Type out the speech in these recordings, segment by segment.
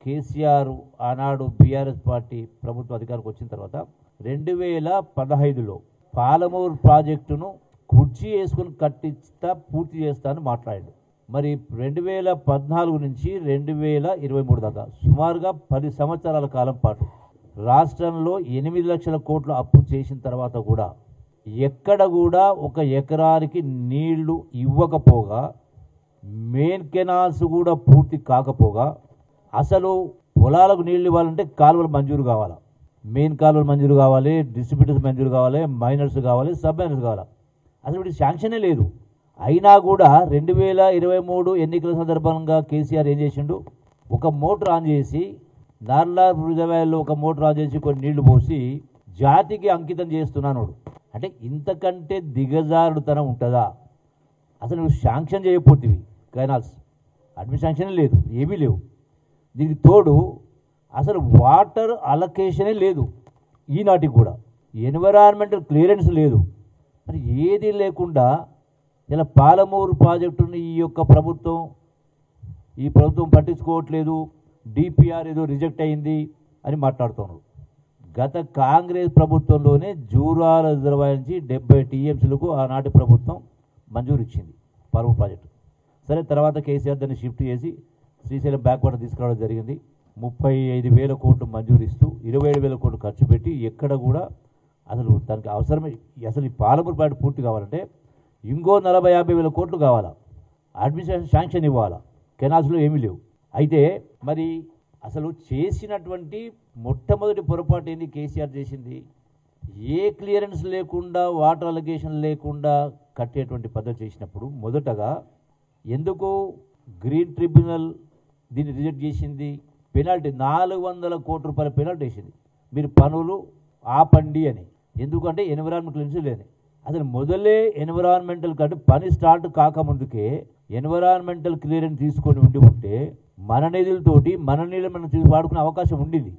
కేసీఆర్ ఆనాడు BRS party ప్రభుత్వ అధికారికి వచ్చిన తర్వాత 2015లో పాలమూరు ప్రాజెక్టును కుర్చీ వేసుకుని కట్టిస్తా పూర్తి చేస్తా అని మాట్లాడాడు. మరి 2014 నుంచి 2023 దాకా సుమారుగా 10 సంవత్సరాల కాలం పాటు రాష్ట్రంలో 8 లక్షల కోట్ల అప్పు చేసిన తర్వాత కూడా ఎక్కడ కూడా ఒక ఎకరానికి నీళ్లు ఇవ్వకపోగా, మెయిన్ కెనాల్స్ కూడా పూర్తి కాకపోగా, అసలు పొలాలకు నీళ్లు ఇవ్వాలంటే కాలువలు మంజూరు కావాలా, మెయిన్ కాలువలు మంజూరు కావాలి, డిస్ట్రిబ్యూటర్స్ మంజూరు కావాలి, మైనర్స్ కావాలి, సబ్ మైనర్స్ కావాలి. అసలు వీటి శాంక్షనే లేదు. అయినా కూడా 2023 ఎన్నికల సందర్భంగా కేసీఆర్ ఏం చేసిండు, ఒక మోటార్ ఆన్ చేసి నార్లా రిజర్వాయర్లో ఒక మోటార్ ఆన్ చేసి కొన్ని నీళ్లు పోసి జాతికి అంకితం చేస్తున్నాను. అంటే ఇంతకంటే దిగజారుడుతనం ఉంటుందా? అసలు నువ్వు శాంక్షన్ చేయకపోతేవి కెనాల్స్, అడ్మిషన్ శాంక్షన్ లేదు, ఏమీ లేవు. దీనికి తోడు అసలు వాటర్ అలొకేషనే లేదు, ఈనాటికి కూడా ఎన్విరాన్మెంటల్ క్లియరెన్స్ లేదు. మరి ఏది లేకుండా ఇలా పాలమూరు ప్రాజెక్టుని ఈ ప్రభుత్వం పట్టించుకోవట్లేదు, డిపిఆర్ ఏదో రిజెక్ట్ అయింది అని మాట్లాడుతున్నారు. గత కాంగ్రెస్ ప్రభుత్వంలోనే జూరాల రిజర్వాయర్ నుంచి 70 టీఎంసీలకు ఆనాటి ప్రభుత్వం మంజూరు ఇచ్చింది పాలమూరు ప్రాజెక్టు. సరే, తర్వాత కేసీఆర్ దాన్ని షిఫ్ట్ చేసి శ్రీశైలం బ్యాక్వాటర్ తీసుకురావడం జరిగింది. 35,000 కోట్లు మంజూరు ఇస్తూ 27,000 కోట్లు ఖర్చు పెట్టి ఎక్కడ కూడా అసలు దానికి అవసరమే. అసలు ఈ పాలమూరు ప్రాజెక్టు పూర్తి కావాలంటే ఇంకో 40,000-50,000 కోట్లు కావాలా, అడ్మినిస్ట్రేషన్ శాంక్షన్ ఇవ్వాలా, కెనాల్స్లో ఏమీ లేవు. అయితే మరి అసలు చేసినటువంటి మొట్టమొదటి పొరపాటు ఏంది కేసీఆర్ చేసింది? ఏ క్లియరెన్స్ లేకుండా, వాటర్ అలొకేషన్ లేకుండా కట్టేటువంటి పద్ధతి చేసినప్పుడు మొదటగా ఎందుకు గ్రీన్ ట్రిబ్యునల్ దీన్ని రిజెక్ట్ చేసింది? పెనాల్టీ 400 కోట్ల రూపాయల పెనాల్టీ వేసింది, మీరు పనులు ఆపండి అని. ఎందుకంటే ఎన్విరాన్మెంట్ క్లియరెన్స్ లేని. అసలు మొదలే ఎన్విరాన్మెంటల్ కంటే పని స్టార్ట్ కాకముందుకే ఎన్విరాన్మెంటల్ క్లియరెన్స్ తీసుకొని ఉంటే మన నిధులతోటి మన నీళ్ళు మనం వాడుకునే అవకాశం ఉండింది.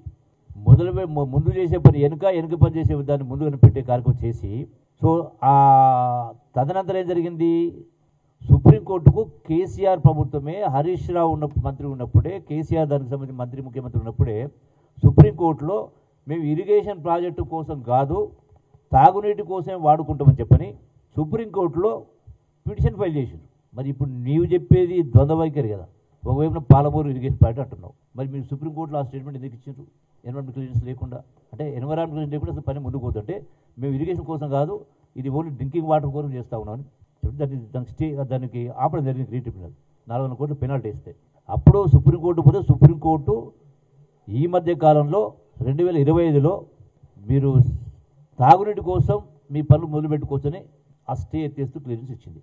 ముందు చేసే పని వెనుక పని చేసే దాన్ని ముందు పెట్టే కార్యక్రమం చేసి, సో తదనంతరం ఏం జరిగింది? సుప్రీంకోర్టుకు కేసీఆర్ ప్రభుత్వమే, హరీష్ రావు మంత్రి ఉన్నప్పుడే, కేసీఆర్ దానికి సంబంధించి ముఖ్యమంత్రి ఉన్నప్పుడే సుప్రీంకోర్టులో మేము ఇరిగేషన్ ప్రాజెక్టు కోసం కాదు, తాగునీటి కోసమే వాడుకుంటామని చెప్పని సుప్రీంకోర్టులో పిటిషన్ ఫైల్ చేసిండ్రు. మరి ఇప్పుడు నీవు చెప్పేది ద్వంద్వ వైఖరి కదా. ఒకవైపున పాలమూరు ఇరిగేషన్ ప్రాజెక్ట్ అంటున్నావు, మరి మీరు సుప్రీంకోర్టులో ఆ స్టేట్మెంట్ ఎందుకు ఇచ్చిండ్రు? ఎన్విరాన్మెంట్ క్లియరెన్స్ లేకుండా. అంటే ఎన్విరాన్మెంట్ క్లియరెన్స్ లేకుండా అసలు పని ముందుకు పోతుంటే మేము ఇరిగేషన్ కోసం కాదు, ఇది ఓన్లీ డ్రింకింగ్ వాటర్ కోసం చేస్తూ ఉన్నామని చెప్పి దానికి ఆపడం జరిగింది. గ్రీన్ ట్రిబ్యునల్ 400 కోట్లు పెనాల్టీ వేస్తే అప్పుడు సుప్రీంకోర్టు పోతే సుప్రీంకోర్టు ఈ మధ్య కాలంలో 2025లో మీరు తాగునీటి కోసం మీ పనులు మొదలుపెట్టుకోవచ్చని ఆ స్టే ఎత్తేస్తూ క్లియరెన్స్ ఇచ్చింది.